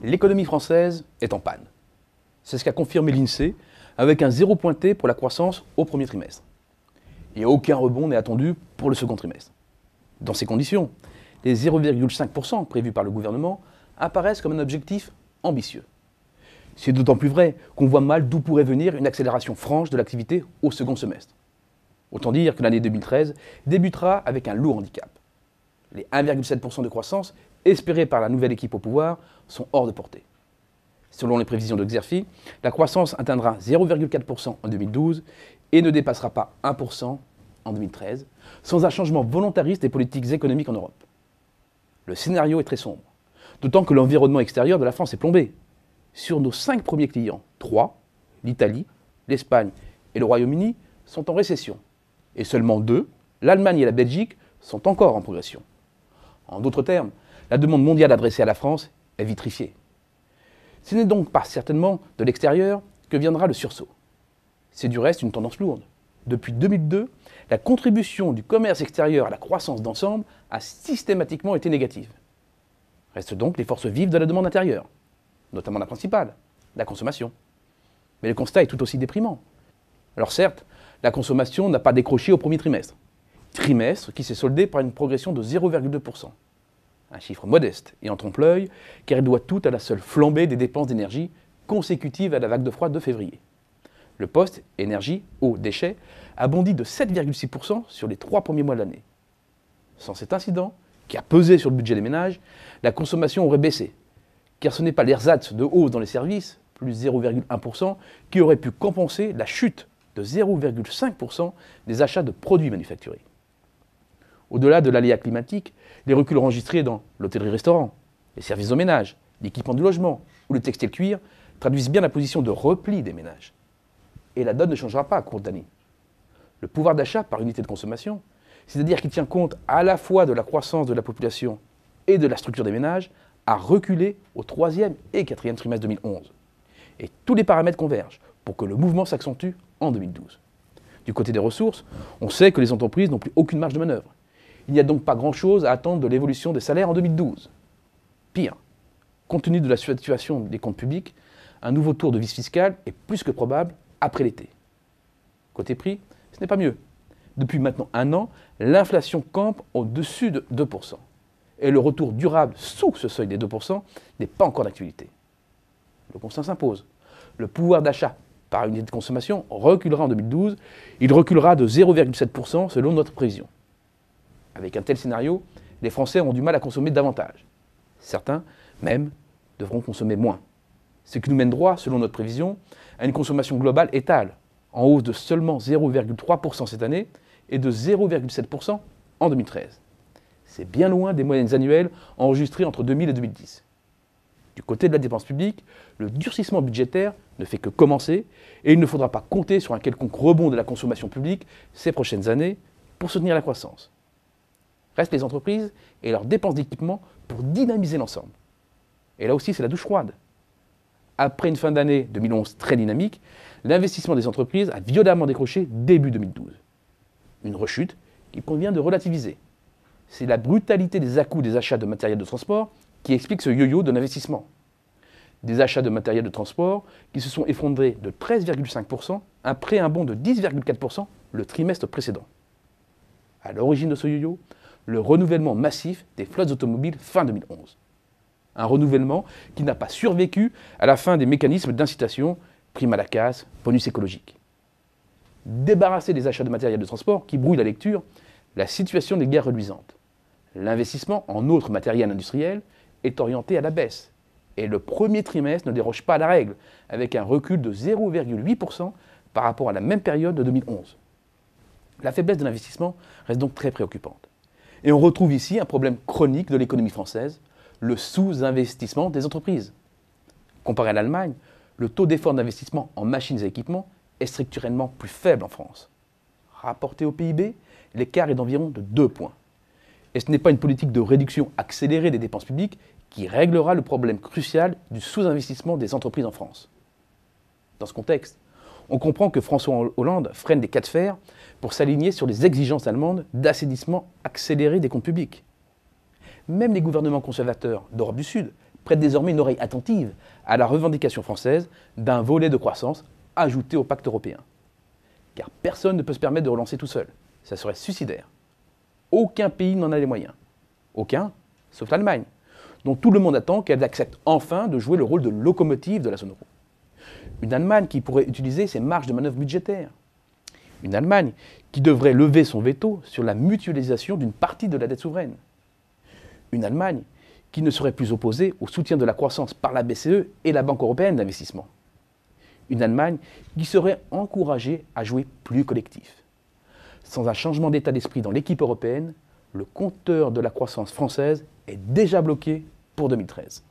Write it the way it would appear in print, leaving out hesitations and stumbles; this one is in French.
L'économie française est en panne. C'est ce qu'a confirmé l'INSEE avec un zéro pointé pour la croissance au premier trimestre. Et aucun rebond n'est attendu pour le second trimestre. Dans ces conditions, les 0,5% prévus par le gouvernement apparaissent comme un objectif ambitieux. C'est d'autant plus vrai qu'on voit mal d'où pourrait venir une accélération franche de l'activité au second semestre. Autant dire que l'année 2013 débutera avec un lourd handicap. Les 1,7% de croissance espérés par la nouvelle équipe au pouvoir sont hors de portée. Selon les prévisions de Xerfi, la croissance atteindra 0,4% en 2012 et ne dépassera pas 1% en 2013, sans un changement volontariste des politiques économiques en Europe. Le scénario est très sombre, d'autant que l'environnement extérieur de la France est plombé. Sur nos 5 premiers clients, 3, l'Italie, l'Espagne et le Royaume-Uni, sont en récession. Et seulement 2, l'Allemagne et la Belgique, sont encore en progression. En d'autres termes, la demande mondiale adressée à la France est vitrifiée. Ce n'est donc pas certainement de l'extérieur que viendra le sursaut. C'est du reste une tendance lourde. Depuis 2002, la contribution du commerce extérieur à la croissance d'ensemble a systématiquement été négative. Restent donc les forces vives de la demande intérieure, notamment la principale, la consommation. Mais le constat est tout aussi déprimant. Alors certes, la consommation n'a pas décroché au premier trimestre qui s'est soldé par une progression de 0,2%. Un chiffre modeste et en trompe-l'œil, car il doit tout à la seule flambée des dépenses d'énergie consécutive à la vague de froid de février. Le poste énergie, eau, déchets a bondi de 7,6% sur les 3 premiers mois de l'année. Sans cet incident, qui a pesé sur le budget des ménages, la consommation aurait baissé, car ce n'est pas l'ersatz de hausse dans les services, plus 0,1%, qui aurait pu compenser la chute de 0,5% des achats de produits manufacturés. Au-delà de l'aléa climatique, les reculs enregistrés dans l'hôtellerie-restaurant, les services au ménage, l'équipement du logement ou le textile-cuir traduisent bien la position de repli des ménages. Et la donne ne changera pas à court d'années. Le pouvoir d'achat par unité de consommation, c'est-à-dire qui tient compte à la fois de la croissance de la population et de la structure des ménages, a reculé au 3e et 4e trimestre 2011. Et tous les paramètres convergent pour que le mouvement s'accentue en 2012. Du côté des ressources, on sait que les entreprises n'ont plus aucune marge de manœuvre. Il n'y a donc pas grand-chose à attendre de l'évolution des salaires en 2012. Pire, compte tenu de la situation des comptes publics, un nouveau tour de vis fiscale est plus que probable après l'été. Côté prix, ce n'est pas mieux. Depuis maintenant un an, l'inflation campe au-dessus de 2%. Et le retour durable sous ce seuil des 2% n'est pas encore d'actualité. Le constat s'impose. Le pouvoir d'achat par unité de consommation reculera en 2012. Il reculera de 0,7% selon notre prévision. Avec un tel scénario, les Français ont du mal à consommer davantage. Certains, même, devront consommer moins. Ce qui nous mène droit, selon notre prévision, à une consommation globale étale, en hausse de seulement 0,3% cette année et de 0,7% en 2013. C'est bien loin des moyennes annuelles enregistrées entre 2000 et 2010. Du côté de la dépense publique, le durcissement budgétaire ne fait que commencer et il ne faudra pas compter sur un quelconque rebond de la consommation publique ces prochaines années pour soutenir la croissance. Restent les entreprises et leurs dépenses d'équipement pour dynamiser l'ensemble. Et là aussi, c'est la douche froide. Après une fin d'année 2011 très dynamique, l'investissement des entreprises a violemment décroché début 2012. Une rechute qu'il convient de relativiser. C'est la brutalité des à-coups des achats de matériel de transport qui explique ce yo-yo de l'investissement. Des achats de matériel de transport qui se sont effondrés de 13,5% après un bond de 10,4% le trimestre précédent. À l'origine de ce yo-yo, le renouvellement massif des flottes automobiles fin 2011. Un renouvellement qui n'a pas survécu à la fin des mécanismes d'incitation, prime à la casse, bonus écologique. Débarrassé des achats de matériel de transport qui brouillent la lecture, la situation n'est guère reluisante. L'investissement en autres matériels industriels est orienté à la baisse. Et le premier trimestre ne déroge pas à la règle, avec un recul de 0,8% par rapport à la même période de 2011. La faiblesse de l'investissement reste donc très préoccupante. Et on retrouve ici un problème chronique de l'économie française, le sous-investissement des entreprises. Comparé à l'Allemagne, le taux d'effort d'investissement en machines et équipements est structurellement plus faible en France. Rapporté au PIB, l'écart est d'environ de 2 points. Et ce n'est pas une politique de réduction accélérée des dépenses publiques qui réglera le problème crucial du sous-investissement des entreprises en France. Dans ce contexte, on comprend que François Hollande freine des cas de fer pour s'aligner sur les exigences allemandes d'assainissement accéléré des comptes publics. Même les gouvernements conservateurs d'Europe du Sud prête désormais une oreille attentive à la revendication française d'un volet de croissance ajouté au pacte européen. Car personne ne peut se permettre de relancer tout seul. Ça serait suicidaire. Aucun pays n'en a les moyens. Aucun, sauf l'Allemagne, dont tout le monde attend qu'elle accepte enfin de jouer le rôle de locomotive de la zone euro. Une Allemagne qui pourrait utiliser ses marges de manœuvre budgétaires. Une Allemagne qui devrait lever son veto sur la mutualisation d'une partie de la dette souveraine. Une Allemagne qui ne serait plus opposée au soutien de la croissance par la BCE et la Banque européenne d'investissement. Une Allemagne qui serait encouragée à jouer plus collectif. Sans un changement d'état d'esprit dans l'équipe européenne, le compteur de la croissance française est déjà bloqué pour 2013.